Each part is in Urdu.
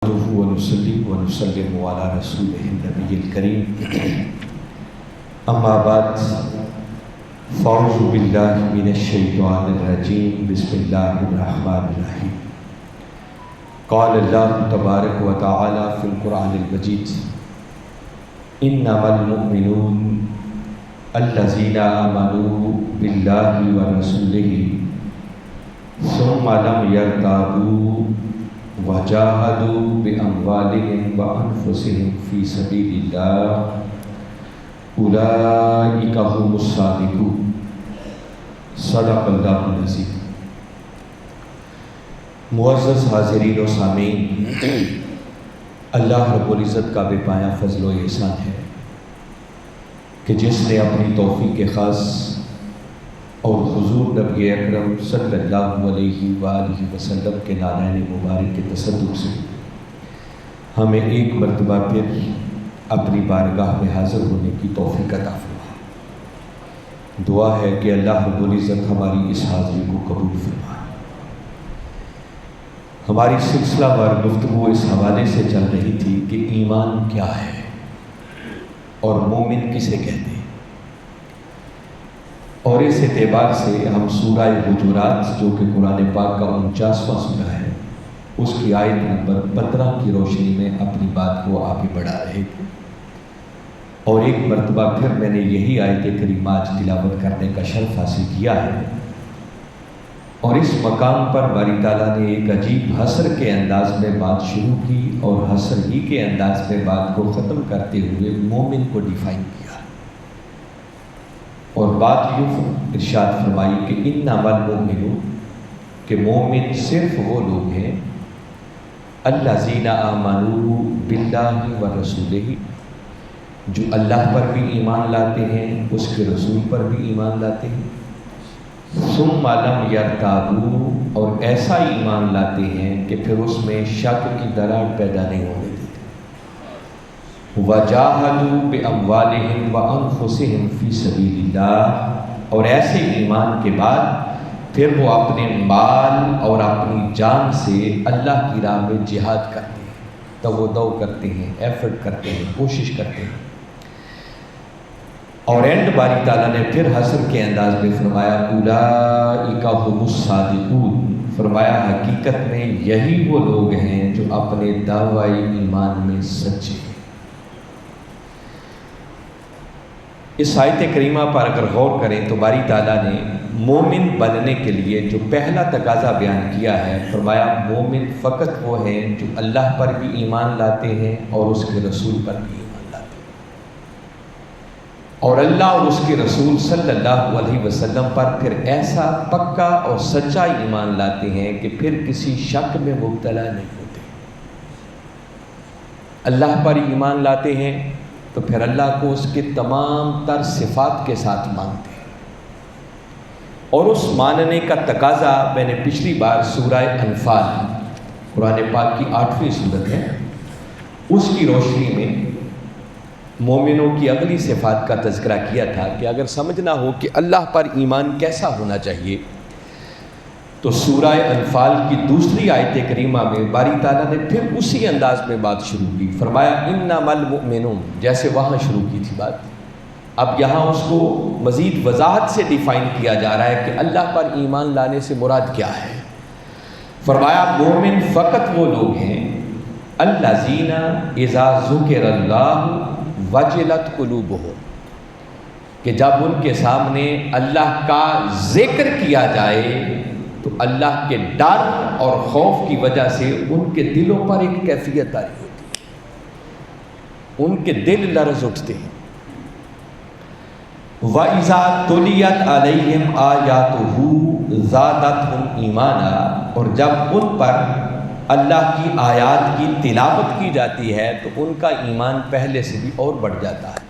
نحمده ونصلي ونسلم على رسوله النبي الكريم اما بعد فاعوذ باللہ من الشیطان الرجیم بسم اللہ الرحمن الرحیم قال اللہ تبارک و تعالی فی القرآن المجید انما المؤمنون الذین آمنوا باللہ ورسولہ ثم لم يرتابوا وجاهدوا بأموالهم وأنفسهم في سبيل الله أولئك هم الصادقون صدق اللہ العظیم۔ معزز حاضرین و سامعین، اللہ رب العزت کا بے پایہ فضل و احسان ہے کہ جس نے اپنی توفیق خاص اور حضور نبی اکرم صلی اللہ علیہ وآلہ وسلم کے نالین مبارک کے تصدق سے ہمیں ایک مرتبہ پھر اپنی بارگاہ میں حاضر ہونے کی توفیق عطا فرمائے۔ دعا ہے کہ اللہ رب العزت ہماری اس حاضری کو قبول فرمائے۔ ہماری سلسلہ وار گفتگو اس حوالے سے چل رہی تھی کہ ایمان کیا ہے اور مومن کسے کہتے ہیں، اور اس اعتبار سے ہم سورہ حجرات جو کہ قرآن پاک کا 49واں سورہ ہے اس کی آیت نمبر 15 کی روشنی میں اپنی بات کو آگے بڑھا رہے تھے، اور ایک مرتبہ پھر میں نے یہی آیت کریمہ آج تلاوت کرنے کا شرف حاصل کیا ہے، اور اس مقام پر باری تعالیٰ نے ایک عجیب حسر کے انداز میں بات شروع کی اور حسر ہی کے انداز میں بات کو ختم کرتے ہوئے مومن کو ڈیفائن کیا، اور بات یوں ارشاد فرمائی کہ انما المؤمنون، کہ مومن صرف وہ لوگ ہیں الذین آمنوا باللہ ورسولہ، جو اللہ پر بھی ایمان لاتے ہیں، اس کے رسول پر بھی ایمان لاتے ہیں، ثم لم یرتابوا، اور ایسا ایمان لاتے ہیں کہ پھر اس میں شک کی دراڑ پیدا نہیں ہونے دیتے، وجاہدوا باموالہم وانفسہم فی سبیل اللہ، اور ایسے ایمان کے بعد پھر وہ اپنے مال اور اپنی جان سے اللہ کی راہ میں جہاد کرتے ہیں، تودع کرتے ہیں، ایفرٹ کرتے ہیں، کوشش کرتے ہیں، اور اینڈ باری تعالیٰ نے پھر حسر کے انداز میں فرمایا اولئک هم الصادقون، فرمایا حقیقت میں یہی وہ لوگ ہیں جو اپنے دعوی ایمان میں سچے ہیں۔ اس آیت کریمہ پر اگر غور کریں تو باری تعالیٰ نے مومن بننے کے لیے جو پہلا تقاضا بیان کیا ہے، فرمایا مومن فقط وہ ہیں جو اللہ پر بھی ایمان لاتے ہیں اور اس کے رسول پر بھی ایمان لاتے ہیں، اور اللہ اور اس کے رسول صلی اللہ علیہ وسلم پر پھر ایسا پکا اور سچا ایمان لاتے ہیں کہ پھر کسی شک میں مبتلا نہیں ہوتے۔ اللہ پر ایمان لاتے ہیں تو پھر اللہ کو اس کے تمام تر صفات کے ساتھ مانتے ہیں، اور اس ماننے کا تقاضا میں نے پچھلی بار سورہ انفال قرآن پاک کی 8ویں سورت ہے اس کی روشنی میں مومنوں کی اگلی صفات کا تذکرہ کیا تھا کہ اگر سمجھنا ہو کہ اللہ پر ایمان کیسا ہونا چاہیے تو سورہ انفال کی دوسری آیت کریمہ میں باری تعالیٰ نے پھر اسی انداز میں بات شروع کی، فرمایا انما المؤمنون، جیسے وہاں شروع کی تھی بات، اب یہاں اس کو مزید وضاحت سے ڈیفائن کیا جا رہا ہے کہ اللہ پر ایمان لانے سے مراد کیا ہے۔ فرمایا مومن فقط وہ لوگ ہیں الذین اذا ذکر اللہ وجلت قلوبہم، کہ جب ان کے سامنے اللہ کا ذکر کیا جائے تو اللہ کے ڈر اور خوف کی وجہ سے ان کے دلوں پر ایک کیفیت طاری ہوتی ہے، ان کے دل لرز اٹھتے ہیں۔ وَإِذَا تُلِيَتْ عَلَيْهِمْ آيَاتُهُ زَادَتْهُمْ إِيمَانًا، اور جب ان پر اللہ کی آیات کی تلاوت کی جاتی ہے تو ان کا ایمان پہلے سے بھی اور بڑھ جاتا ہے۔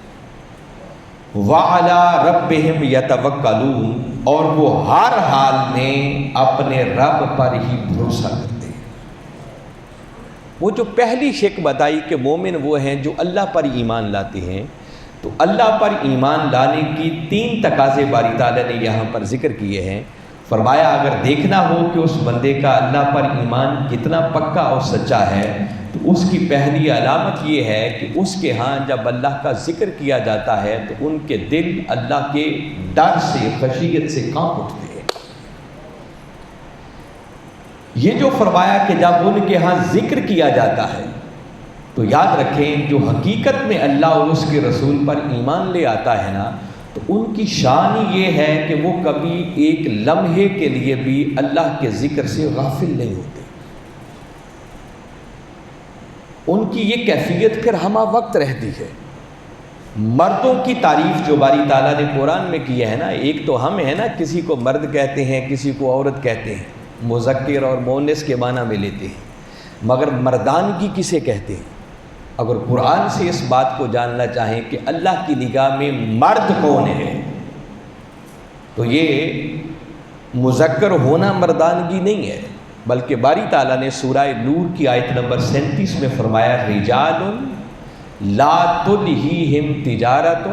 وَعَلَىٰ رَبِّهِمْ يَتَوَكَّلُونَ، اور وہ ہر حال میں اپنے رب پر ہی بھروسہ کرتے ہیں۔ وہ جو پہلی شک بتائی کہ مومن وہ ہیں جو اللہ پر ایمان لاتے ہیں، تو اللہ پر ایمان لانے کی 3 تقاضے باری تعالیٰ نے یہاں پر ذکر کیے ہیں۔ فرمایا اگر دیکھنا ہو کہ اس بندے کا اللہ پر ایمان کتنا پکا اور سچا ہے تو اس کی پہلی علامت یہ ہے کہ اس کے ہاں جب اللہ کا ذکر کیا جاتا ہے تو ان کے دل اللہ کے ڈر سے، خشیت سے کانپ اٹھتے ہیں۔ یہ جو فرمایا کہ جب ان کے ہاں ذکر کیا جاتا ہے تو یاد رکھیں جو حقیقت میں اللہ اور اس کے رسول پر ایمان لے آتا ہے نا، تو ان کی شان یہ ہے کہ وہ کبھی ایک لمحے کے لیے بھی اللہ کے ذکر سے غافل نہیں ہوتے۔ ان کی یہ کیفیت پھر ہمہ وقت رہتی ہے۔ مردوں کی تعریف جو باری تعالیٰ نے قرآن میں کی ہے نا، ایک تو ہم ہے نا، کسی کو مرد کہتے ہیں، کسی کو عورت کہتے ہیں، مذکر اور مؤنث کے معنی میں لیتے ہیں، مگر مردانگی کسے کہتے ہیں؟ اگر قرآن سے اس بات کو جاننا چاہیں کہ اللہ کی نگاہ میں مرد کون ہے، تو یہ مذکر ہونا مردانگی نہیں ہے، بلکہ باری تعالیٰ نے سورہ نور کی آیت نمبر 37 میں فرمایا رجال لا تلہیہم تجارت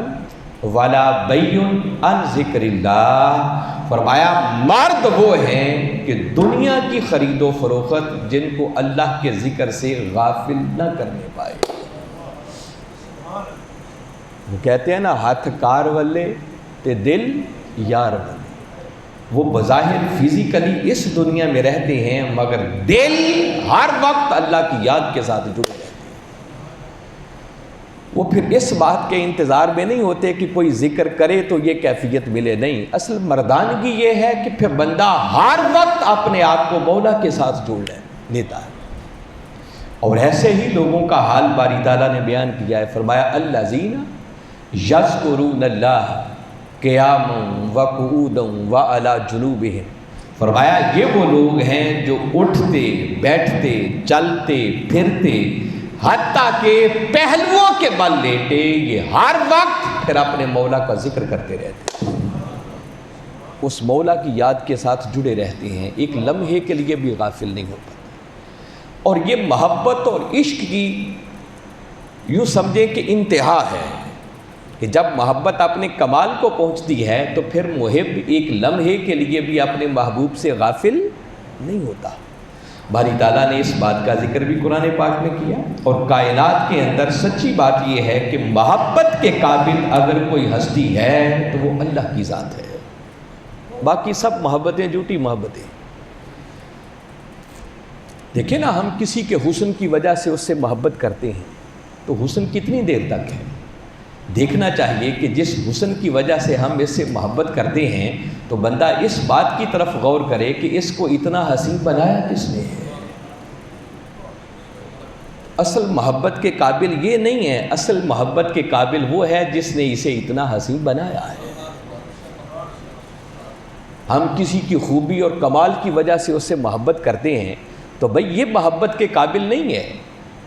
ولا بیع عن ذکر اللہ، فرمایا مرد وہ ہیں کہ دنیا کی خرید و فروخت جن کو اللہ کے ذکر سے غافل نہ کرنے پائے۔ وہ کہتے ہیں نا ہاتھ کار والے تے دل یار والے، وہ بظاہر فزیکلی اس دنیا میں رہتے ہیں مگر دل ہر وقت اللہ کی یاد کے ساتھ جڑے رہتے ہیں۔ وہ پھر اس بات کے انتظار میں نہیں ہوتے کہ کوئی ذکر کرے تو یہ کیفیت ملے، نہیں، اصل مردانگی یہ ہے کہ پھر بندہ ہر وقت اپنے آپ کو مولا کے ساتھ جوڑ لیتا ہے۔ اور ایسے ہی لوگوں کا حال باری تعالیٰ نے بیان کیا ہے، فرمایا الذین یذکرون اللہ قیاما وقعودا وعلی جنوبہم، فرمایا یہ وہ لوگ ہیں جو اٹھتے بیٹھتے چلتے پھرتے حتیٰ کہ پہلوؤں کے بل لیٹے، یہ ہر وقت پھر اپنے مولا کا ذکر کرتے رہتے ہیں، اس مولا کی یاد کے ساتھ جڑے رہتے ہیں، ایک لمحے کے لیے بھی غافل نہیں ہو پاتے۔ اور یہ محبت اور عشق کی یوں سمجھیں کہ انتہا ہے کہ جب محبت اپنے کمال کو پہنچتی ہے تو پھر محب ایک لمحے کے لیے بھی اپنے محبوب سے غافل نہیں ہوتا۔ باری تعالیٰ نے اس بات کا ذکر بھی قرآن پاک میں کیا، اور کائنات کے اندر سچی بات یہ ہے کہ محبت کے قابل اگر کوئی ہستی ہے تو وہ اللہ کی ذات ہے، باقی سب محبتیں جھوٹی محبتیں۔ دیکھیں نا، ہم کسی کے حسن کی وجہ سے اس سے محبت کرتے ہیں تو حسن کتنی دیر تک ہے؟ دیکھنا چاہیے کہ جس حسن کی وجہ سے ہم اس سے محبت کرتے ہیں تو بندہ اس بات کی طرف غور کرے کہ اس کو اتنا حسین بنایا کس نے ہے۔ اصل محبت کے قابل یہ نہیں ہے، اصل محبت کے قابل وہ ہے جس نے اسے اتنا حسین بنایا ہے۔ ہم کسی کی خوبی اور کمال کی وجہ سے اس سے محبت کرتے ہیں تو بھئی یہ محبت کے قابل نہیں ہے،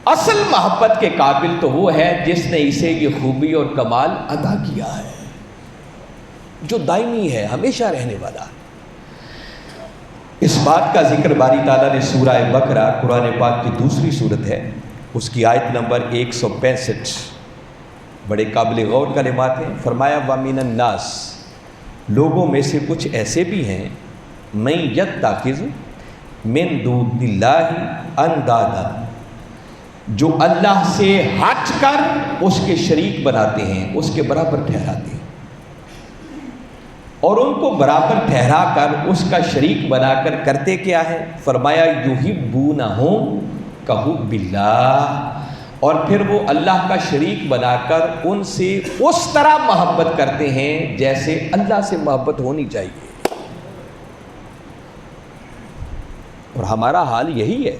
اصل محبت کے قابل تو وہ ہے جس نے اسے یہ خوبی اور کمال عطا کیا ہے، جو دائمی ہے، ہمیشہ رہنے والا۔ اس بات کا ذکر باری تعالیٰ نے سورہ بقرہ، قرآن پاک کی دوسری سورت ہے، اس کی آیت نمبر 165، بڑے قابل غور کلمات ہیں، فرمایا وَمِنَ النَّاسِ، لوگوں میں سے کچھ ایسے بھی ہیں مَن یَتَّخِذُ مِن دُونِ اللَّہِ اندادا، جو اللہ سے ہٹ کر اس کے شریک بناتے ہیں، اس کے برابر ٹھہراتے ہیں، اور ان کو برابر ٹھہرا کر اس کا شریک بنا کر کرتے کیا ہے؟ فرمایا یحبونہم کحب اللہ، اور پھر وہ اللہ کا شریک بنا کر ان سے اس طرح محبت کرتے ہیں جیسے اللہ سے محبت ہونی چاہیے۔ اور ہمارا حال یہی ہے،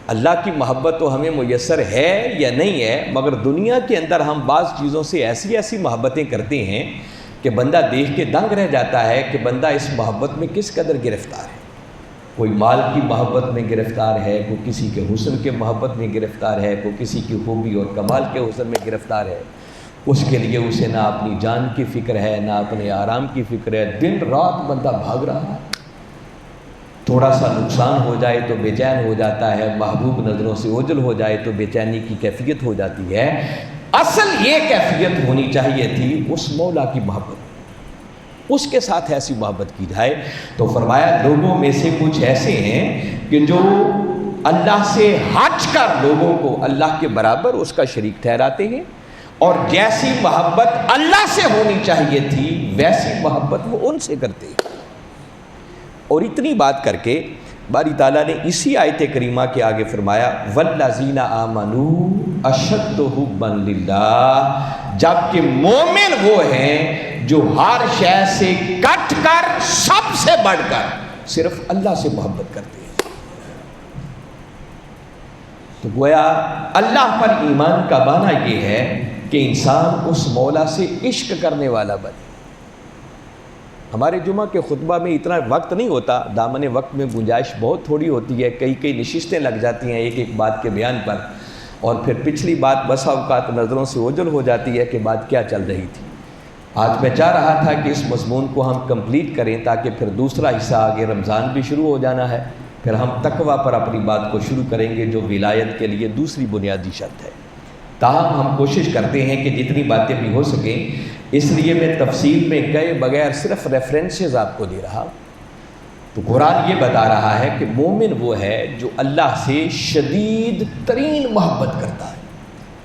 اللہ کی محبت تو ہمیں میسر ہے یا نہیں ہے، مگر دنیا کے اندر ہم بعض چیزوں سے ایسی محبتیں کرتے ہیں کہ بندہ دیکھ کے دنگ رہ جاتا ہے کہ بندہ اس محبت میں کس قدر گرفتار ہے۔ کوئی مال کی محبت میں گرفتار ہے، کوئی کسی کے حسن کے محبت میں گرفتار ہے، کوئی کسی کی خوبی اور کمال کے حسن میں گرفتار ہے، اس کے لیے اسے نہ اپنی جان کی فکر ہے نہ اپنے آرام کی فکر ہے، دن رات بندہ بھاگ رہا ہے، تھوڑا سا نقصان ہو جائے تو بے چین ہو جاتا ہے، محبوب نظروں سے اوجھل ہو جائے تو بے چینی کی کیفیت ہو جاتی ہے۔ اصل یہ کیفیت ہونی چاہیے تھی اس مولا کی محبت، اس کے ساتھ ایسی محبت کی جائے۔ تو فرمایا لوگوں میں سے کچھ ایسے ہیں کہ جو اللہ سے ہٹ کر لوگوں کو اللہ کے برابر اس کا شریک ٹھہراتے ہیں، اور جیسی محبت اللہ سے ہونی چاہیے تھی ویسی محبت وہ ان سے کرتے ہیں۔ اور اتنی بات کر کے باری تعالیٰ نے اسی آیت کریمہ کے آگے فرمایا وَالَّذِينَ آمَنُوا أَشَدُّ حُبًّا لِلَّهِ، جبکہ مومن وہ ہیں جو ہر شے سے کٹ کر سب سے بڑھ کر صرف اللہ سے محبت کرتے ہیں۔ تو گویا اللہ پر ایمان کا معنی یہ ہے کہ انسان اس مولا سے عشق کرنے والا بنے۔ ہمارے جمعہ کے خطبہ میں اتنا وقت نہیں ہوتا، دامن وقت میں گنجائش بہت تھوڑی ہوتی ہے، کئی نشستیں لگ جاتی ہیں ایک بات کے بیان پر، اور پھر پچھلی بات بسا اوقات نظروں سے اوجھل ہو جاتی ہے کہ بات کیا چل رہی تھی۔ آج میں چاہ رہا تھا کہ اس مضمون کو ہم کمپلیٹ کریں تاکہ پھر دوسرا حصہ آگے رمضان بھی شروع ہو جانا ہے، پھر ہم تقویٰ پر اپنی بات کو شروع کریں گے جو ولایت کے لیے دوسری بنیادی شرط ہے۔ تاہم ہم کوشش کرتے ہیں کہ جتنی باتیں بھی ہو سکیں، اس لیے میں تفصیل میں گئے بغیر صرف ریفرنسز آپ کو دے رہا۔ تو قرآن یہ بتا رہا ہے کہ مومن وہ ہے جو اللہ سے شدید ترین محبت کرتا ہے۔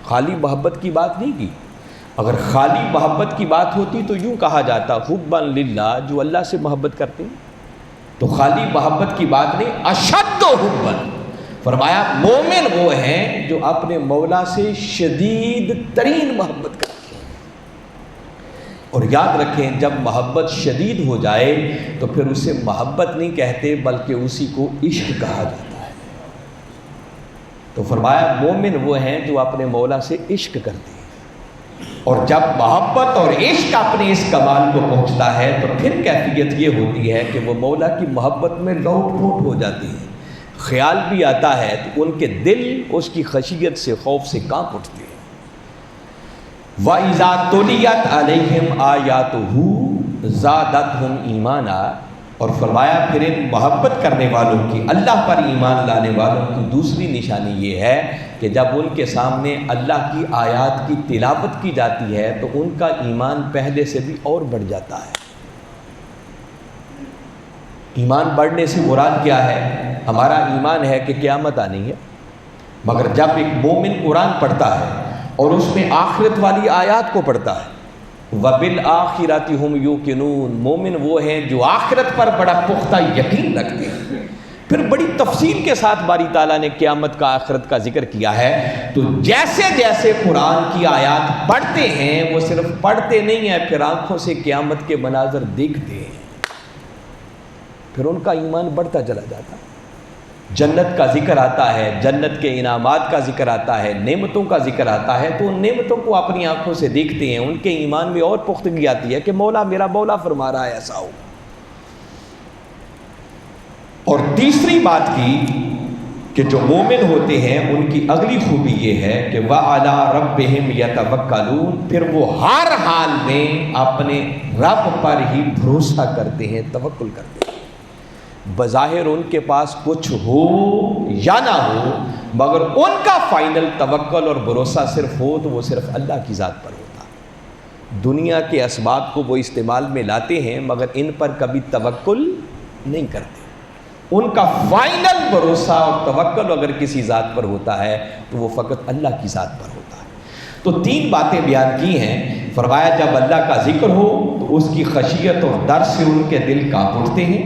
خالی محبت کی بات نہیں کی، اگر خالی محبت کی بات ہوتی تو یوں کہا جاتا حبا للہ، جو اللہ سے محبت کرتے ہیں، تو خالی محبت کی بات نہیں، اشد حبا۔ فرمایا مومن وہ ہیں جو اپنے مولا سے شدید ترین محبت کرتے ہیں۔ اور یاد رکھیں جب محبت شدید ہو جائے تو پھر اسے محبت نہیں کہتے بلکہ اسی کو عشق کہا جاتا ہے۔ تو فرمایا مومن وہ ہیں جو اپنے مولا سے عشق کرتے ہیں، اور جب محبت اور عشق اپنے اس کمال کو پہنچتا ہے تو پھر کیفیت یہ ہوتی ہے کہ وہ مولا کی محبت میں لوٹ پوٹ ہو جاتی ہے، خیال بھی آتا ہے تو ان کے دل اس کی خشیت سے خوف سے کانپ اٹھتے ہیں۔ وَإِذَا تُلِيَتْ عَلَيْهِمْ آيَاتُهُ زَادَتْهُمْ إِيمَانًا، اور فرمایا پھر ان محبت کرنے والوں کی، اللہ پر ایمان لانے والوں کی دوسری نشانی یہ ہے کہ جب ان کے سامنے اللہ کی آیات کی تلاوت کی جاتی ہے تو ان کا ایمان پہلے سے بھی اور بڑھ جاتا ہے۔ ایمان بڑھنے سے مراد کیا ہے؟ ہمارا ایمان ہے کہ قیامت آنی ہے، مگر جب ایک مومن قرآن پڑھتا ہے اور اس میں آخرت والی آیات کو پڑھتا ہے، وَبِالْآخِرَةِ هُمْ يُوقِنُونَ، مومن وہ ہیں جو آخرت پر بڑا پختہ یقین رکھتے ہیں۔ پھر بڑی تفصیل کے ساتھ باری تعالیٰ نے قیامت کا، آخرت کا ذکر کیا ہے۔ تو جیسے جیسے قرآن کی آیات پڑھتے ہیں وہ صرف پڑھتے نہیں ہیں، پھر آنکھوں سے قیامت کے مناظر دیکھتے ہیں، پھر ان کا ایمان بڑھتا چلا جاتا ہے۔ جنت کا ذکر آتا ہے، جنت کے انعامات کا ذکر آتا ہے، نعمتوں کا ذکر آتا ہے، تو ان نعمتوں کو اپنی آنکھوں سے دیکھتے ہیں، ان کے ایمان میں اور پختگی آتی ہے کہ مولا میرا مولا فرما رہا ہے ایسا ہو۔ اور تیسری بات کی کہ جو مومن ہوتے ہیں ان کی اگلی خوبی یہ ہے کہ وَعَلَىٰ رَبِّهِمْ يَتَوَكَّلُونَ، پھر وہ ہر حال میں اپنے رب پر ہی بھروسہ کرتے ہیں، توکل کرتے ہیں۔ بظاہر ان کے پاس کچھ ہو یا نہ ہو، مگر ان کا فائنل توکل اور بھروسہ صرف ہو تو وہ صرف اللہ کی ذات پر ہوتا ہے۔ دنیا کے اسباب کو وہ استعمال میں لاتے ہیں مگر ان پر کبھی توکل نہیں کرتے۔ ان کا فائنل بھروسہ اور توکل اگر کسی ذات پر ہوتا ہے تو وہ فقط اللہ کی ذات پر ہوتا ہے۔ تو تین باتیں بیان کی ہیں۔ فرمایا جب اللہ کا ذکر ہو تو اس کی خشیت اور ڈر سے ان کے دل کانپ اٹھتے ہیں،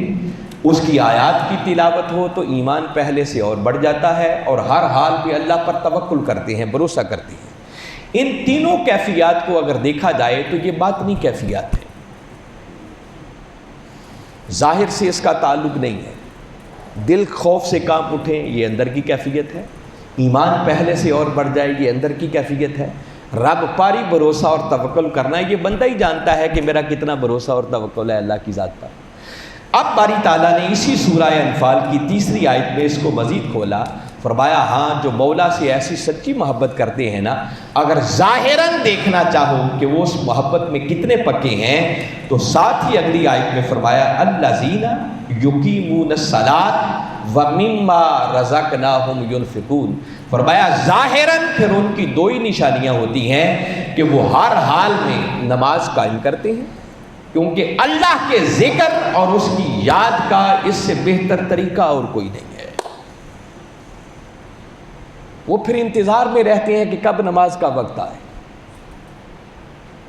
اس کی آیات کی تلاوت ہو تو ایمان پہلے سے اور بڑھ جاتا ہے، اور ہر حال پہ اللہ پر توکل کرتے ہیں، بھروسہ کرتے ہیں۔ ان تینوں کیفیات کو اگر دیکھا جائے تو یہ باطنی کیفیات ہے، ظاہر سے اس کا تعلق نہیں ہے۔ دل خوف سے کانپ اٹھیں یہ اندر کی کیفیت ہے، ایمان پہلے سے اور بڑھ جائے یہ اندر کی کیفیت ہے، رب پر ہی بھروسہ اور توکل کرنا یہ بندہ ہی جانتا ہے کہ میرا کتنا بھروسہ اور توکل ہے اللہ کی ذات پر۔ اب باری تعالیٰ نے اسی سورہ انفال کی تیسری آیت میں اس کو مزید کھولا، فرمایا ہاں جو مولا سے ایسی سچی محبت کرتے ہیں نا، اگر ظاہراً دیکھنا چاہو کہ وہ اس محبت میں کتنے پکے ہیں تو ساتھ ہی اگلی آیت میں فرمایا الذین یقیمون الصلاۃ ومما رزقناہم ینفقون۔ فرمایا ظاہراً پھر ان کی دو ہی نشانیاں ہوتی ہیں کہ وہ ہر حال میں نماز قائم کرتے ہیں کیونکہ اللہ کے ذکر اور اس کی یاد کا اس سے بہتر طریقہ اور کوئی نہیں ہے۔ وہ پھر انتظار میں رہتے ہیں کہ کب نماز کا وقت آئے،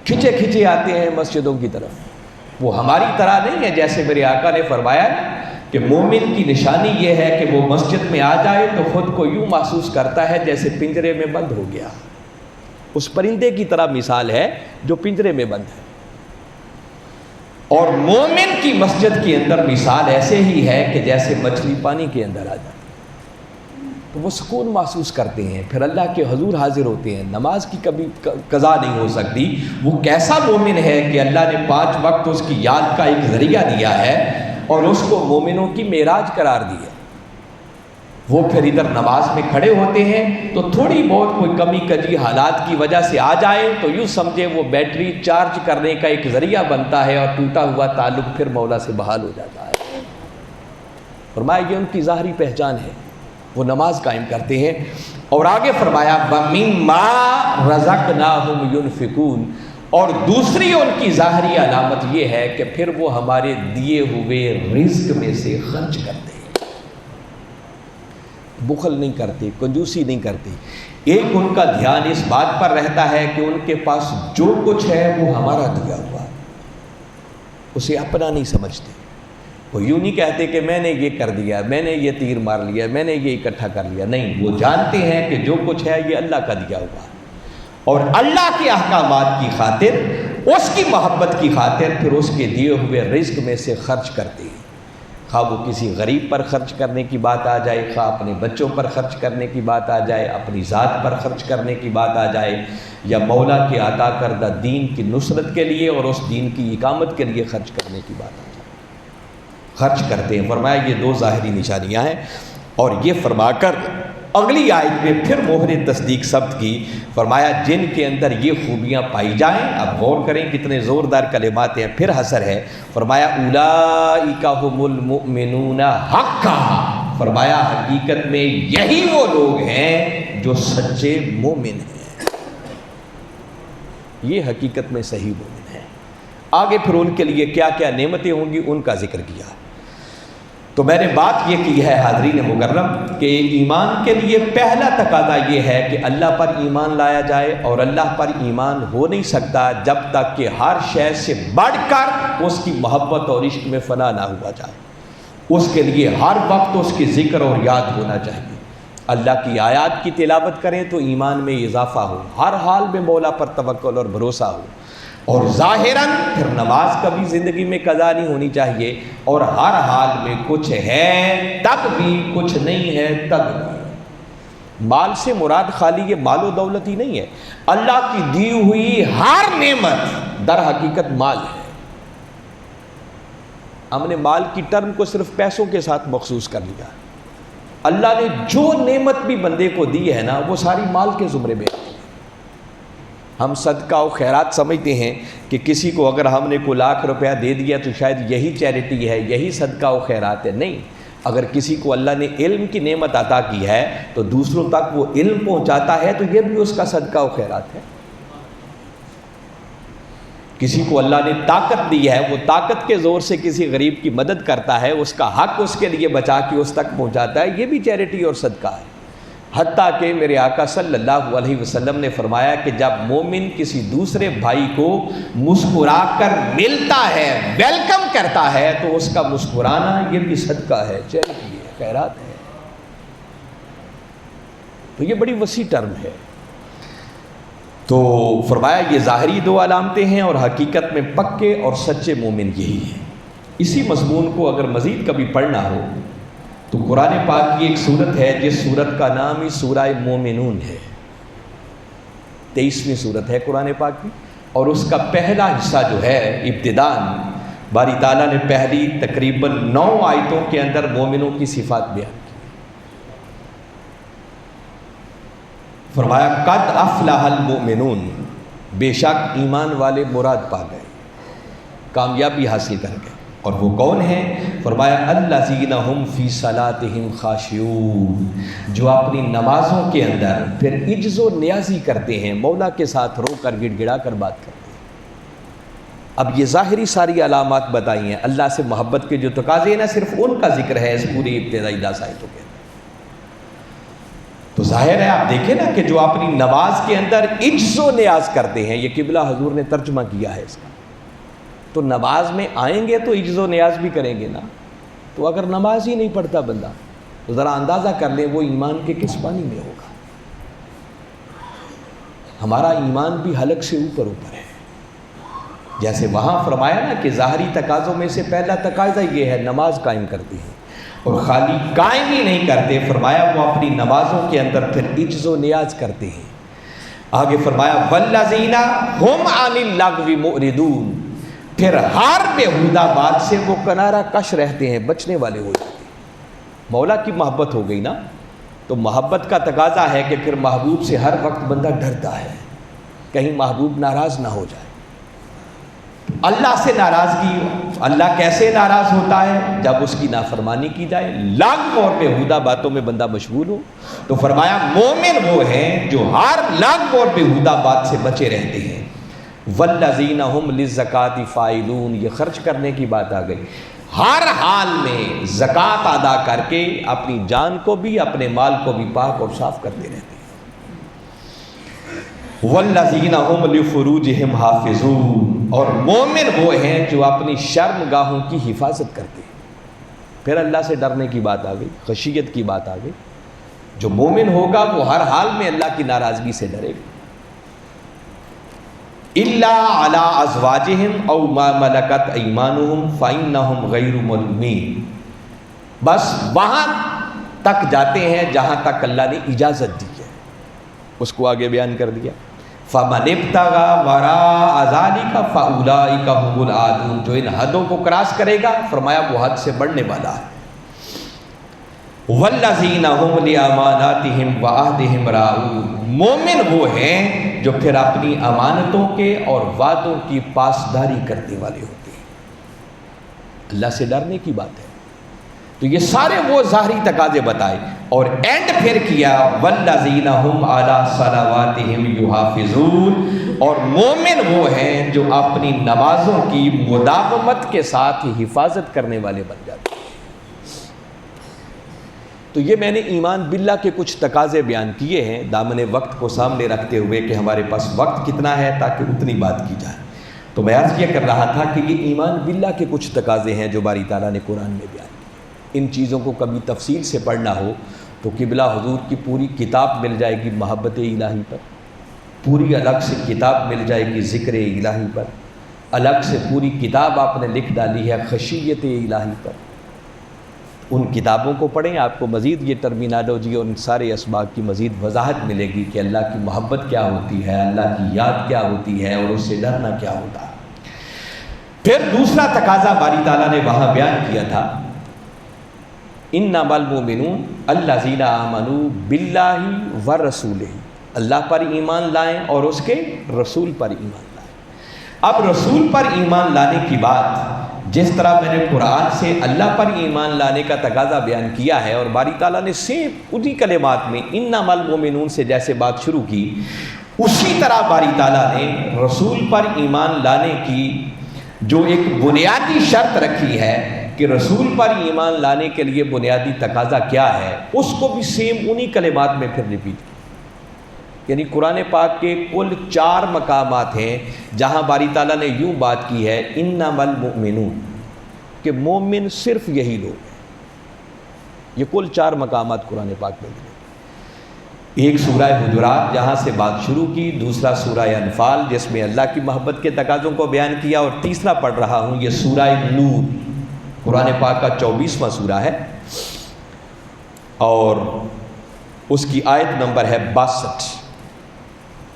کھچے کھچے آتے ہیں مسجدوں کی طرف۔ وہ ہماری طرح نہیں ہے، جیسے میرے آقا نے فرمایا کہ مومن کی نشانی یہ ہے کہ وہ مسجد میں آ جائے تو خود کو یوں محسوس کرتا ہے جیسے پنجرے میں بند ہو گیا، اس پرندے کی طرح مثال ہے جو پنجرے میں بند ہے۔ اور مومن کی مسجد کے اندر مثال ایسے ہی ہے کہ جیسے مچھلی پانی کے اندر آ جائے، تو وہ سکون محسوس کرتے ہیں، پھر اللہ کے حضور حاضر ہوتے ہیں۔ نماز کی کبھی قضا نہیں ہو سکتی۔ وہ کیسا مومن ہے کہ اللہ نے 5 وقت اس کی یاد کا ایک ذریعہ دیا ہے اور اس کو مومنوں کی معراج قرار دیا۔ وہ پھر ادھر نماز میں کھڑے ہوتے ہیں تو تھوڑی بہت کوئی کمی کجی حالات کی وجہ سے آ جائے تو یوں سمجھے وہ بیٹری چارج کرنے کا ایک ذریعہ بنتا ہے اور ٹوٹا ہوا تعلق پھر مولا سے بحال ہو جاتا ہے۔ فرمایا یہ ان کی ظاہری پہچان ہے، وہ نماز قائم کرتے ہیں۔ اور آگے فرمایا وَمِمَّا رَزَقْنَاهُمْ يُنْفِقُونَ، اور دوسری ان کی ظاہری علامت یہ ہے کہ پھر وہ ہمارے دیے ہوئے رزق میں سے خرچ کرتے ہیں، بخل نہیں کرتے، کنجوسی نہیں کرتے۔ ایک ان کا دھیان اس بات پر رہتا ہے کہ ان کے پاس جو کچھ ہے وہ ہمارا دیا ہوا، اسے اپنا نہیں سمجھتے۔ وہ یوں نہیں کہتے کہ میں نے یہ کر دیا، میں نے یہ تیر مار لیا، میں نے یہ اکٹھا کر لیا، نہیں، وہ جانتے ہیں کہ جو کچھ ہے یہ اللہ کا دیا ہوا، اور اللہ کے احکامات کی خاطر، اس کی محبت کی خاطر پھر اس کے دیے ہوئے رزق میں سے خرچ کرتے ہیں۔ خواہ وہ کسی غریب پر خرچ کرنے کی بات آ جائے، خواہ اپنے بچوں پر خرچ کرنے کی بات آ جائے، اپنی ذات پر خرچ کرنے کی بات آ جائے، یا مولا کے عطا کردہ دین کی نصرت کے لیے اور اس دین کی اقامت کے لیے خرچ کرنے کی بات آ جائے، خرچ کرتے ہیں۔ فرمایا یہ 2 ظاہری نشانیاں ہیں۔ اور یہ فرما کر اگلی آیت میں پھر مہر تصدیق ثبت کی، فرمایا جن کے اندر یہ خوبیاں پائی جائیں، اب غور کریں کتنے زوردار کلمات ہیں، پھر حسر ہے، فرمایا اولئک ھم المؤمنون حقا، فرمایا حقیقت میں یہی وہ لوگ ہیں جو سچے مومن ہیں، یہ حقیقت میں صحیح مومن ہیں۔ آگے پھر ان کے لیے کیا کیا نعمتیں ہوں گی ان کا ذکر کیا۔ تو میں نے بات یہ کی ہے حاضرین مکرم کہ ایمان کے لیے پہلا تقاضا یہ ہے کہ اللہ پر ایمان لایا جائے، اور اللہ پر ایمان ہو نہیں سکتا جب تک کہ ہر شے سے بڑھ کر اس کی محبت اور عشق میں فنا نہ ہوا جائے۔ اس کے لیے ہر وقت اس کی ذکر اور یاد ہونا چاہیے، اللہ کی آیات کی تلاوت کریں تو ایمان میں اضافہ ہو، ہر حال میں مولا پر توکل اور بھروسہ ہو، اور ظاہراً پھر نماز کبھی زندگی میں قضا نہیں ہونی چاہیے، اور ہر حال میں کچھ ہے تب بھی، کچھ نہیں ہے تب بھی۔ مال سے مراد خالی یہ مال و دولت ہی نہیں ہے، اللہ کی دی ہوئی ہر نعمت در حقیقت مال ہے۔ ہم نے مال کی ٹرم کو صرف پیسوں کے ساتھ مخصوص کر لیا۔ اللہ نے جو نعمت بھی بندے کو دی ہے نا وہ ساری مال کے زمرے میں۔ ہم صدقہ و خیرات سمجھتے ہیں کہ کسی کو اگر ہم نے کوئی 1,00,000 روپیہ دے دیا تو شاید یہی چیریٹی ہے، یہی صدقہ و خیرات ہے، نہیں۔ اگر کسی کو اللہ نے علم کی نعمت عطا کی ہے تو دوسروں تک وہ علم پہنچاتا ہے تو یہ بھی اس کا صدقہ و خیرات ہے۔ کسی کو اللہ نے طاقت دی ہے، وہ طاقت کے زور سے کسی غریب کی مدد کرتا ہے، اس کا حق اس کے لیے بچا کے اس تک پہنچاتا ہے، یہ بھی چیریٹی اور صدقہ ہے۔ حتیٰ کہ میرے آقا صلی اللہ علیہ وسلم نے فرمایا کہ جب مومن کسی دوسرے بھائی کو مسکرا کر ملتا ہے، ویلکم کرتا ہے، تو اس کا مسکرانا یہ بھی صدقہ ہے، چیریٹی ہے، خیرات ہے۔ تو یہ بڑی وسیع ٹرم ہے۔ تو فرمایا یہ ظاہری 2 علامتیں ہیں، اور حقیقت میں پکے اور سچے مومن یہی ہیں۔ اسی مضمون کو اگر مزید کبھی پڑھنا ہو تو قرآن پاک کی ایک سورت ہے جس سورت کا نام ہی سورہ مومنون ہے، 23ویں سورت ہے قرآن پاک کی، اور اس کا پہلا حصہ جو ہے ابتداءً باری تعالیٰ نے پہلی تقریباً 9 آیتوں کے اندر مومنوں کی صفات بیان کی۔ فرمایا قد افلح المؤمنون، بے شک ایمان والے مراد پا گئے، کامیابی حاصل کر گئے۔ اور وہ کون ہیں؟ فرمایا الذین ھم فی صلاتہم خاشعون، جو اپنی نمازوں کے اندر پھر عجز و نیازی کرتے ہیں، مولا کے ساتھ رو کر گڑ گڑا کر بات کرتے ہیں۔ اب یہ ظاہری ساری علامات بتائی ہیں، اللہ سے محبت کے جو تقاضے ہیں نا صرف ان کا ذکر ہے اس پوری ابتدائی 10 آیتوں کے اندر۔ تو ظاہر ہے آپ دیکھیں نا کہ جو اپنی نماز کے اندر عجز و نیاز کرتے ہیں، یہ قبلہ حضور نے ترجمہ کیا ہے اس کا، تو نماز میں آئیں گے تو عجز و نیاز بھی کریں گے نا۔ تو اگر نماز ہی نہیں پڑھتا بندہ تو ذرا اندازہ کر لیں وہ ایمان کے کس پانی میں ہوگا۔ ہمارا ایمان بھی حلق سے اوپر اوپر ہے، جیسے وہاں فرمایا نا کہ ظاہری تقاضوں میں سے پہلا تقاضا یہ ہے نماز قائم کرتے ہیں، اور خالی قائم ہی نہیں کرتے، فرمایا وہ اپنی نمازوں کے اندر پھر عجز و نیاز کرتے ہیں۔ آگے فرمایا والذین هم عن اللغو معرضون، پھر ہر بیہودہ بات سے وہ کنارہ کش رہتے ہیں، بچنے والے ہو جاتے ہیں۔ مولا کی محبت ہو گئی نا، تو محبت کا تقاضا ہے کہ پھر محبوب سے ہر وقت بندہ ڈرتا ہے کہیں محبوب ناراض نہ ہو جائے۔ اللہ سے ناراضگی، اللہ کیسے ناراض ہوتا ہے؟ جب اس کی نافرمانی کی جائے، لغو اور بیہودہ باتوں میں بندہ مشغول ہو۔ تو فرمایا مومن وہ ہیں جو ہر لغو اور بیہودہ بات سے بچے رہتے ہیں۔ والذین هم للزکاۃ فاعلون، یہ خرچ کرنے کی بات آ گئی، ہر حال میں زکوٰۃ ادا کر کے اپنی جان کو بھی اپنے مال کو بھی پاک اور صاف کرتے رہتے ہیں۔ والذین هم لفروجہم حافظون، اور مومن وہ ہیں جو اپنی شرم گاہوں کی حفاظت کرتے ہیں۔ پھر اللہ سے ڈرنے کی بات آ گئی، خشیت کی بات آ گئی۔ جو مومن ہوگا وہ ہر حال میں اللہ کی ناراضگی سے ڈرے گا۔ الا علی ازواجہم او ما ملکت ایمانہم فانہم غیر ملومین، بس وہاں تک جاتے ہیں جہاں تک اللہ نے اجازت دی ہے، اس کو آگے بیان کر دیا۔ فمن ابتغى وراء ذلك فاولئک هم العادون، جو ان حدوں کو کراس کرے گا فرمایا وہ حد سے بڑھنے والا ہے۔ والذین هم لاماناتہم وعہدہم راعون، مومن وہ ہیں جو پھر اپنی امانتوں کے اور وعدوں کی پاسداری کرنے والے ہوتے ہیں۔ اللہ سے ڈرنے کی بات ہے۔ تو یہ سارے وہ ظاہری تقاضے بتائے، اور اینڈ پھر کیا والذین هم علی صلواتہم یحافظون، اور مومن وہ ہیں جو اپنی نمازوں کی مداومت کے ساتھ حفاظت کرنے والے بن جاتے ہیں۔ تو یہ میں نے ایمان باللہ کے کچھ تقاضے بیان کیے ہیں دامن وقت کو سامنے رکھتے ہوئے کہ ہمارے پاس وقت کتنا ہے تاکہ اتنی بات کی جائے۔ تو میں عرض یہ کر رہا تھا کہ یہ ایمان باللہ کے کچھ تقاضے ہیں جو باری تعالیٰ نے قرآن میں بیان کیے۔ ان چیزوں کو کبھی تفصیل سے پڑھنا ہو تو قبلہ حضور کی پوری کتاب مل جائے گی محبت الہی پر، پوری الگ سے کتاب مل جائے گی ذکر الہی پر، الگ سے پوری کتاب آپ نے لکھ ڈالی ہے خشیت الہی پر۔ ان کتابوں کو پڑھیں، آپ کو مزید یہ ٹرمینالوجی اور ان سارے اسباق کی مزید وضاحت ملے گی کہ اللہ کی محبت کیا ہوتی ہے، اللہ کی یاد کیا ہوتی ہے، اور اس سے ڈرنا کیا ہوتا ہے۔ پھر دوسرا تقاضا باری تعالیٰ نے وہاں بیان کیا تھا، انما المؤمنون الذین آمنوا باللہ ورسولہ، اللہ پر ایمان لائیں اور اس کے رسول پر ایمان لائیں۔ اب رسول پر ایمان لانے کی بات جس طرح میں نے قرآن سے اللہ پر ایمان لانے کا تقاضا بیان کیا ہے، اور باری تعالیٰ نے سیم انہی کلمات میں انما المؤمنون سے جیسے بات شروع کی، اسی طرح باری تعالیٰ نے رسول پر ایمان لانے کی جو ایک بنیادی شرط رکھی ہے کہ رسول پر ایمان لانے کے لیے بنیادی تقاضا کیا ہے، اس کو بھی سیم انہی کلمات میں پھر ریپیٹ کیا۔ یعنی قرآن پاک کے کل 4 مقامات ہیں جہاں باری تعالیٰ نے یوں بات کی ہے انما المؤمنون، کہ مومن صرف یہی لوگ ہیں۔ یہ کل 4 مقامات قرآن پاک میں ملے۔ ایک سورہ حجرات جہاں سے بات شروع کی، دوسرا سورہ انفال جس میں اللہ کی محبت کے تقاضوں کو بیان کیا، اور تیسرا پڑھ رہا ہوں یہ سورہ نور، قرآن پاک کا 24واں سورہ ہے، اور اس کی آیت نمبر ہے 62۔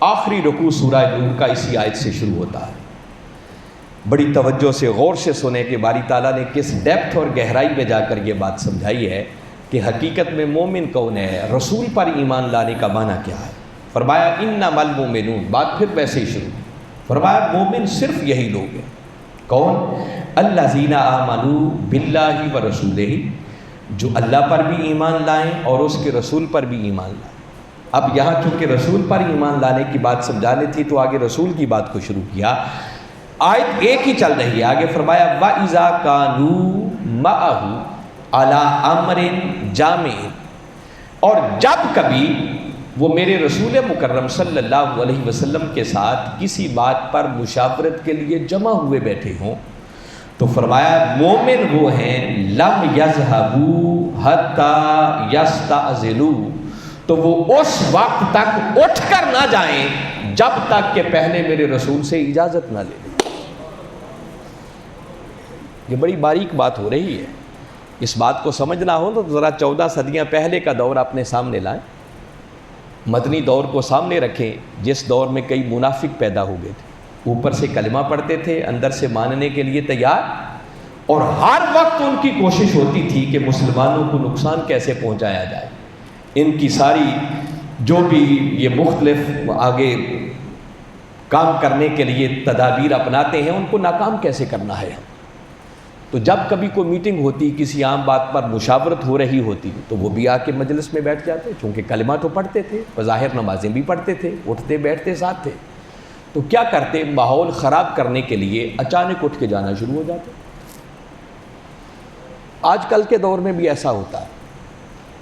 آخری رکوع سورہ نور کا اسی آیت سے شروع ہوتا ہے۔ بڑی توجہ سے غور سے سنیں کہ باری تعالیٰ نے کس ڈیپتھ اور گہرائی میں جا کر یہ بات سمجھائی ہے کہ حقیقت میں مومن کون ہے، رسول پر ایمان لانے کا معنی کیا ہے۔ فرمایا انما المؤمنون، بات پھر ویسے ہی شروع، فرمایا مومن صرف یہی لوگ ہیں۔ کون؟ الذین آمنوا باللہ ورسولہ، جو اللہ پر بھی ایمان لائیں اور اس کے رسول پر بھی ایمان لائیں۔ اب یہاں چونکہ رسول پر ایمان لانے کی بات سمجھانی تھی تو آگے رسول کی بات کو شروع کیا۔ آیت ایک ہی چل رہی ہے، آگے فرمایا وَإِذَا كَانُوا مَعَهُ عَلَىٰ أَمْرٍ جَامِعٍ، اور جب کبھی وہ میرے رسول مکرم صلی اللہ علیہ وسلم کے ساتھ کسی بات پر مشاورت کے لیے جمع ہوئے بیٹھے ہوں، تو فرمایا مومن وہ ہیں لم یذهبوا حتی یستأذنوا، تو وہ اس وقت تک اٹھ کر نہ جائیں جب تک کہ پہلے میرے رسول سے اجازت نہ لیں۔ یہ بڑی باریک بات ہو رہی ہے، اس بات کو سمجھنا ہو تو ذرا 14 صدیاں پہلے کا دور اپنے سامنے لائیں، مدنی دور کو سامنے رکھیں، جس دور میں کئی منافق پیدا ہو گئے تھے، اوپر سے کلمہ پڑھتے تھے، اندر سے ماننے کے لیے تیار، اور ہر وقت ان کی کوشش ہوتی تھی کہ مسلمانوں کو نقصان کیسے پہنچایا جائے۔ ان کی ساری جو بھی یہ مختلف آگے کام کرنے کے لیے تدابیر اپناتے ہیں، ان کو ناکام کیسے کرنا ہے۔ تو جب کبھی کوئی میٹنگ ہوتی، کسی عام بات پر مشاورت ہو رہی ہوتی، تو وہ بھی آ کے مجلس میں بیٹھ جاتے، چونکہ کلمہ تو پڑھتے تھے، بظاہر نمازیں بھی پڑھتے تھے، اٹھتے بیٹھتے ساتھ تھے، تو کیا کرتے، ماحول خراب کرنے کے لیے اچانک اٹھ کے جانا شروع ہو جاتے۔ آج کل کے دور میں بھی ایسا ہوتا ہے،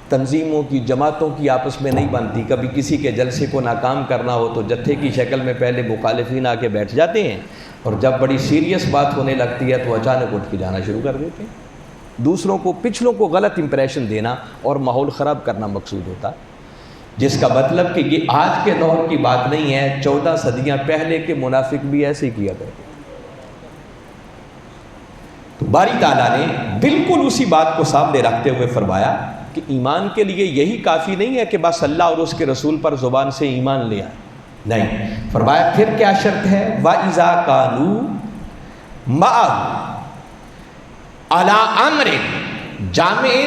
تنظیموں کی، جماعتوں کی آپس میں نہیں بنتی، کبھی کسی کے جلسے کو ناکام کرنا ہو تو جتھے کی شکل میں پہلے مخالفین آ کے بیٹھ جاتے ہیں، اور جب بڑی سیریس بات ہونے لگتی ہے تو اچانک اٹھ کے جانا شروع کر دیتے ہیں۔ دوسروں کو، پچھلوں کو غلط امپریشن دینا اور ماحول خراب کرنا مقصود ہوتا ہے، جس کا مطلب کہ یہ آج کے دور کی بات نہیں ہے، 14 صدیاں پہلے کے منافق بھی ایسے ہی کیا کرتے۔ تو باری تعالیٰ نے بالکل اسی بات کو سامنے رکھتے ہوئے فرمایا کہ ایمان کے لیے یہی کافی نہیں ہے کہ بس اللہ اور اس کے رسول پر زبان سے ایمان لے آئے، نہیں، فرمایا پھر کیا شرط ہے، وَإِذَا كَانُوا مَعَهُ عَلَىٰ أَمْرٍ جَامِعٍ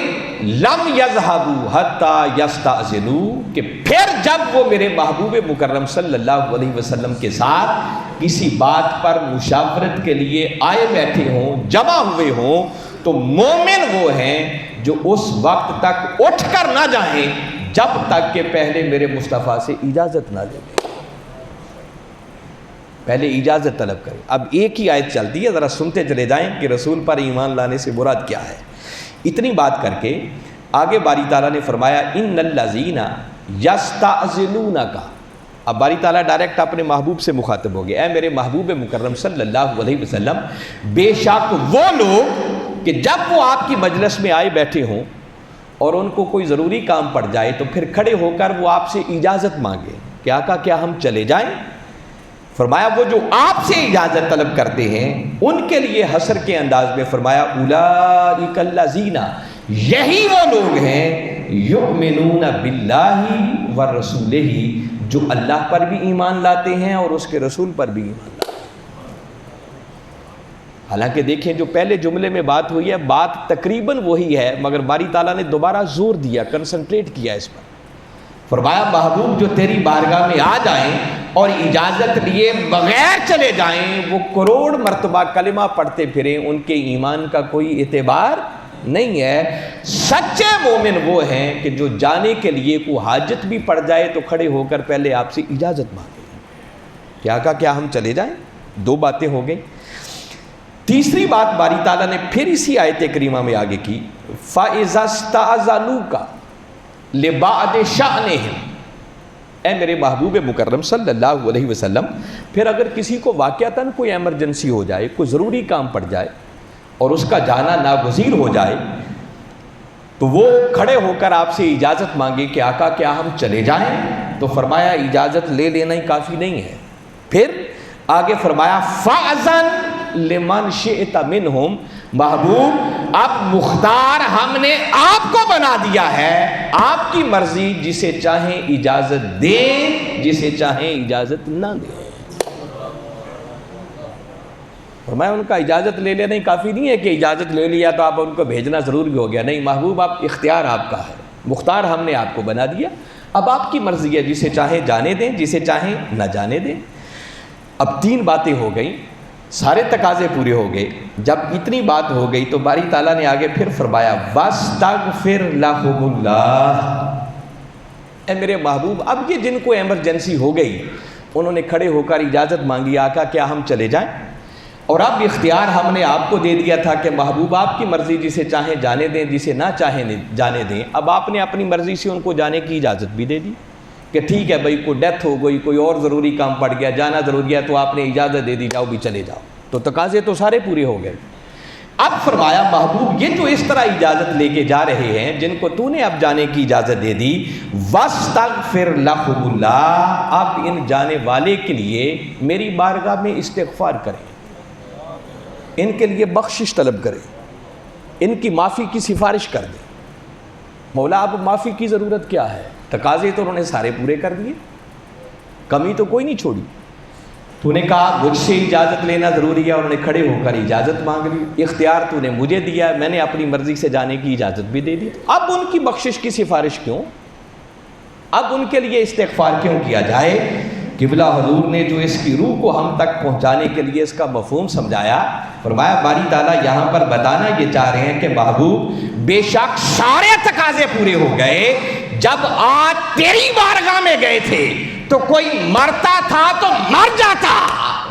لَمْ يَذْهَبُوا حَتَّىٰ يَسْتَأْذِنُوا، کہ پھر جب وہ میرے محبوب مکرم صلی اللہ علیہ وسلم کے ساتھ کسی بات پر مشاورت کے لیے آئے بیٹھے ہوں، جمع ہوئے ہوں، تو مومن وہ ہیں جو اس وقت تک اٹھ کر نہ جائیں جب تک کہ پہلے میرے مصطفیٰ سے اجازت نہ لیں، پہلے اجازت طلب کریں۔ اب ایک ہی آیت چلتی ہے، ذرا سنتے چلے جائیں کہ رسول پر ایمان لانے سے مراد کیا ہے۔ اتنی بات کر کے آگے باری تعالیٰ نے فرمایا ان الذین یستأذنونک، اب باری تعالیٰ ڈائریکٹ اپنے محبوب سے مخاطب ہو گئے، اے میرے محبوب مکرم صلی اللہ علیہ وسلم، بے شک وہ لوگ کہ جب وہ آپ کی مجلس میں آئے بیٹھے ہوں اور ان کو کوئی ضروری کام پڑ جائے تو پھر کھڑے ہو کر وہ آپ سے اجازت مانگے کہ آقا کیا ہم چلے جائیں؟ فرمایا وہ جو آپ سے اجازت طلب کرتے ہیں ان کے لیے حصر کے انداز میں فرمایا اولئک الذین، یہی وہ لوگ ہیں یؤمنون باللہ ورسولہ، جو اللہ پر بھی ایمان لاتے ہیں اور اس کے رسول پر بھی ایمان لاتے ہیں۔ حالانکہ دیکھیں جو پہلے جملے میں بات ہوئی ہے، بات تقریباً وہی ہے، مگر باری تعالیٰ نے دوبارہ زور دیا، کنسنٹریٹ کیا اس پر۔ فرمایا محبوب جو تیری بارگاہ میں آ جائیں اور اجازت لیے بغیر چلے جائیں، وہ کروڑ مرتبہ کلمہ پڑھتے پھریں، ان کے ایمان کا کوئی اعتبار نہیں ہے۔ سچے مومن وہ ہیں کہ جو جانے کے لیے کوئی حاجت بھی پڑ جائے تو کھڑے ہو کر پہلے آپ سے اجازت مانگیں کہ آقا کیا ہم چلے جائیں۔ دو باتیں ہو گئیں۔ تیسری بات باری تعالیٰ نے پھر اسی آیت کریمہ میں آگے کی، فَإِذَا اسْتَأْذَنُوكَ لِبَعْضِ شَأْنِهِمْ، اے میرے محبوب مکرم صلی اللہ علیہ وسلم، پھر اگر کسی کو واقعتاً کوئی ایمرجنسی ہو جائے، کوئی ضروری کام پڑ جائے اور اس کا جانا ناگزیر ہو جائے، تو وہ کھڑے ہو کر آپ سے اجازت مانگے کہ آقا کیا ہم چلے جائیں، تو فرمایا اجازت لے لینا ہی کافی نہیں ہے۔ پھر آگے فرمایا فَأْذَنْ لِمَنْ شِئْتَ مِنْهُمْ، محبوب اب مختار ہم نے آپ کو بنا دیا ہے، آپ کی مرضی، جسے چاہیں اجازت دیں، جسے چاہیں اجازت نہ دیں۔ فرمایا ان کا اجازت لے لینا ہی کافی نہیں ہے کہ اجازت لے لیا تو آپ ان کو بھیجنا ضروری ہو گیا، نہیں محبوب آپ اختیار آپ کا ہے، مختار ہم نے آپ کو بنا دیا، اب آپ کی مرضی ہے، جسے چاہیں جانے دیں، جسے چاہیں نہ جانے دیں۔ اب تین باتیں ہو گئیں، سارے تقاضے پورے ہو گئے۔ جب اتنی بات ہو گئی تو باری تعالیٰ نے آگے پھر فرمایا وَاسْتَغْفِرْ لَهُمُ اللَّهُ، اے میرے محبوب اب یہ جن کو ایمرجنسی ہو گئی انہوں نے کھڑے ہو کر اجازت مانگی آقا کیا ہم چلے جائیں، اور اب اختیار ہم نے آپ کو دے دیا تھا کہ محبوب آپ کی مرضی، جسے چاہیں جانے دیں، جسے نہ چاہیں جانے دیں۔ اب آپ نے اپنی مرضی سے ان کو جانے کی اجازت بھی دے دی کہ ٹھیک ہے بھائی، کوئی ڈیتھ ہو گئی، کوئی اور ضروری کام پڑ گیا، جانا ضروری ہے، تو آپ نے اجازت دے دی، جاؤ بھی چلے جاؤ۔ تو تقاضے تو سارے پورے ہو گئے۔ اب فرمایا محبوب یہ جو اس طرح اجازت لے کے جا رہے ہیں، جن کو تو نے اب جانے کی اجازت دے دی، وَاسْتَغْفِرْ لَهُمُ اللَّهُ، اب ان جانے والے کے لیے میری بارگاہ میں استغفار کریں، ان کے لیے بخشش طلب کریں، ان کی معافی کی سفارش کر دیں۔ مولا اب معافی کی ضرورت کیا ہے؟ تقاضے تو انہوں نے سارے پورے کر دیے، کمی تو کوئی نہیں چھوڑی۔ تو نے کہا مجھ سے اجازت لینا ضروری ہے، انہوں نے کھڑے ہو کر اجازت مانگ لی۔ اختیار تو نے مجھے دیا ہے، میں نے اپنی مرضی سے جانے کی اجازت بھی دے دی، اب ان کی بخشش کی سفارش کیوں؟ اب ان کے لیے استغفار کیوں کیا جائے؟ قبلہ حضور نے جو اس کی روح کو ہم تک پہنچانے کے لیے اس کا مفہوم سمجھایا، فرمایا باری تعالیٰ یہاں پر بتانا یہ چاہ رہے ہیں کہ محبوب بے شک سارے تقاضے پورے ہو گئے۔ جب آج تیری بارگاہ میں گئے تھے تو کوئی مرتا تھا تو مر جاتا،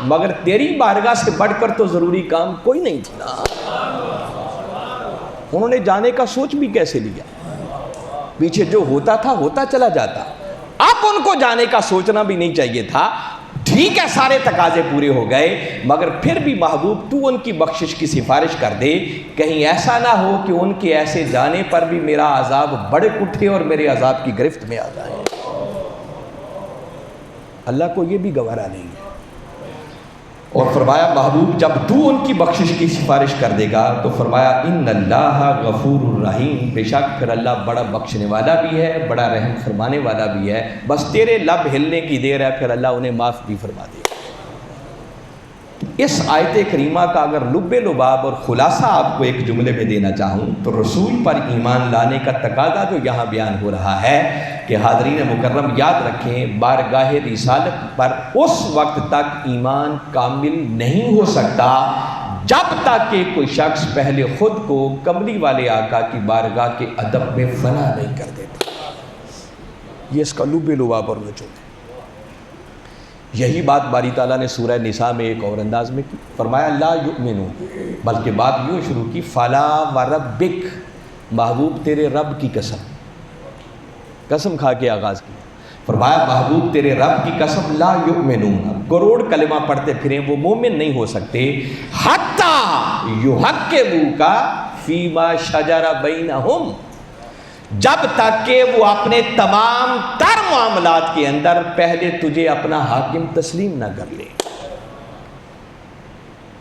مگر تیری بارگاہ سے بڑھ کر تو ضروری کام کوئی نہیں تھا نا۔ انہوں نے جانے کا سوچ بھی کیسے لیا؟ پیچھے جو ہوتا تھا ہوتا چلا جاتا، اب ان کو جانے کا سوچنا بھی نہیں چاہیے تھا۔ ٹھیک ہے سارے تقاضے پورے ہو گئے، مگر پھر بھی محبوب تو ان کی بخشش کی سفارش کر دے، کہیں ایسا نہ ہو کہ ان کے ایسے جانے پر بھی میرا عذاب بڑک اٹھے اور میرے عذاب کی گرفت میں آ جائے۔ اللہ کو یہ بھی گوارا نہیں ہے۔ اور فرمایا محبوب جب تو ان کی بخشش کی سفارش کر دے گا تو فرمایا ان اللہ غفور الرحیم، بے شک پھر اللہ بڑا بخشنے والا بھی ہے، بڑا رحم فرمانے والا بھی ہے، بس تیرے لب ہلنے کی دیر ہے، پھر اللہ انہیں معاف بھی فرما دے گا۔ اس آیت کریمہ کا اگر لب لباب اور خلاصہ آپ کو ایک جملے میں دینا چاہوں تو رسول پر ایمان لانے کا تقاضا جو یہاں بیان ہو رہا ہے کہ حاضرین مکرم یاد رکھیں، بارگاہ رسالت پر اس وقت تک ایمان کامل نہیں ہو سکتا جب تک کہ کوئی شخص پہلے خود کو کملی والے آقا کی بارگاہ کے ادب میں فنا نہیں کر دیتا۔ یہ اس کا لب لباب اور نچوڑ ہے۔ یہی بات باری تعالیٰ نے سورہ نساء میں ایک اور انداز میں کی، فرمایا لا یؤمنون، بلکہ بات یوں شروع کی فلا وربک، محبوب تیرے رب کی قسم کھا کے آغاز کیا۔ فرمایا محبوب تیرے رب کی قسم لا یؤمنون، کروڑ کلمہ پڑھتے پھریں وہ مومن نہیں ہو سکتے، حتی یحکموک فیما شجر بینہم، جب تک کہ وہ اپنے تمام تر معاملات کے اندر پہلے تجھے اپنا حاکم تسلیم نہ کر لے،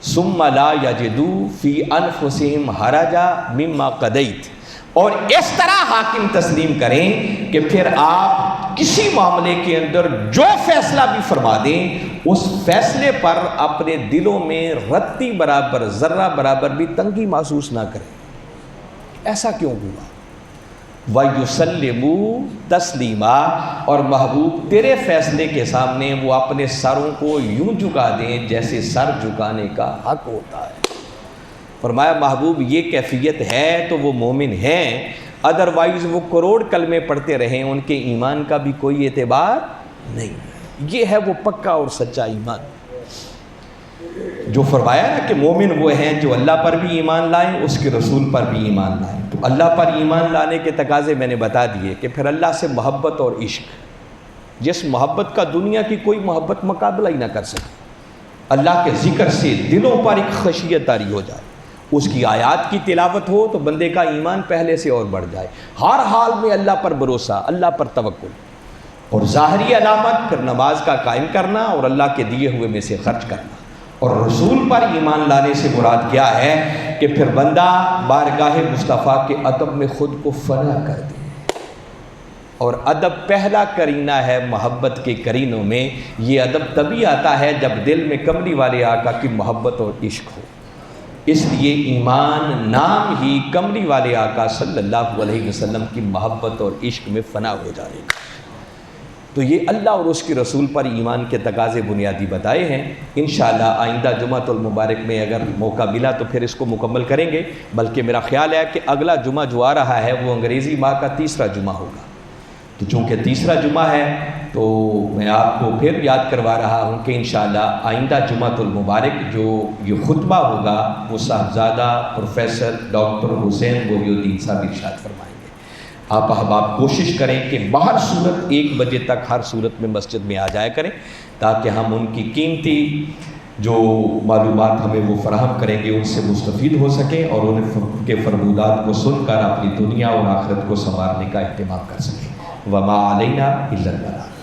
ثم لا یجدوا فی انفسہم حرجا مما قضیت، اور اس طرح حاکم تسلیم کریں کہ پھر آپ کسی معاملے کے اندر جو فیصلہ بھی فرما دیں اس فیصلے پر اپنے دلوں میں رتی برابر ذرہ برابر بھی تنگی محسوس نہ کریں۔ ایسا کیوں ہوا؟ وَيُسَلِّمُوا تَسْلِيمًا، اور محبوب تیرے فیصلے کے سامنے وہ اپنے سروں کو یوں جھکا دیں جیسے سر جھکانے کا حق ہوتا ہے۔ فرمایا محبوب یہ کیفیت ہے تو وہ مومن ہیں، ادروائز وہ کروڑ کلمے پڑھتے رہیں ان کے ایمان کا بھی کوئی اعتبار نہیں۔ یہ ہے وہ پکا اور سچا ایمان جو فرمایا نا کہ مومن وہ ہیں جو اللہ پر بھی ایمان لائیں، اس کے رسول پر بھی ایمان لائیں۔ تو اللہ پر ایمان لانے کے تقاضے میں نے بتا دیے کہ پھر اللہ سے محبت اور عشق، جس محبت کا دنیا کی کوئی محبت مقابلہ ہی نہ کر سکے، اللہ کے ذکر سے دلوں پر ایک خشیت طاری ہو جائے، اس کی آیات کی تلاوت ہو تو بندے کا ایمان پہلے سے اور بڑھ جائے، ہر حال میں اللہ پر بھروسہ، اللہ پر توکل، اور ظاہری علامت پھر نماز کا قائم کرنا اور اللہ کے دیے ہوئے میں سے خرچ کرنا۔ اور رسول پر ایمان لانے سے مراد کیا ہے کہ پھر بندہ بارگاہ مصطفیٰ کے ادب میں خود کو فنا کر دے، اور ادب پہلا کرینہ ہے محبت کے کرینوں میں۔ یہ ادب تبھی آتا ہے جب دل میں کملی والے آقا کی محبت اور عشق ہو، اس لیے ایمان نام ہی کملی والے آقا صلی اللہ علیہ وسلم کی محبت اور عشق میں فنا ہو جانے کا۔ تو یہ اللہ اور اس کے رسول پر ایمان کے تقاضے بنیادی بتائے ہیں۔ انشاءاللہ آئندہ جمعۃ المبارک میں اگر موقع ملا تو پھر اس کو مکمل کریں گے، بلکہ میرا خیال ہے کہ اگلا جمعہ جو آ رہا ہے وہ انگریزی ماہ کا تیسرا جمعہ ہوگا، تو چونکہ تیسرا جمعہ ہے تو میں آپ کو پھر یاد کروا رہا ہوں کہ انشاءاللہ آئندہ جمعۃ المبارک جو یہ خطبہ ہوگا وہ صاحبزادہ پروفیسر ڈاکٹر حسین بوری الدین صاحب ارشاد فرمائیں گے۔ آپ احباب کوشش کریں کہ باہر صورت 1 بجے تک ہر صورت میں مسجد میں آ جایا کریں، تاکہ ہم ان کی قیمتی جو معلومات ہمیں وہ فراہم کریں گے ان سے مستفید ہو سکیں، اور ان کے فرمودات کو سن کر اپنی دنیا اور آخرت کو سنوارنے کا اہتمام کر سکیں۔ وما علینا الا البلاغ۔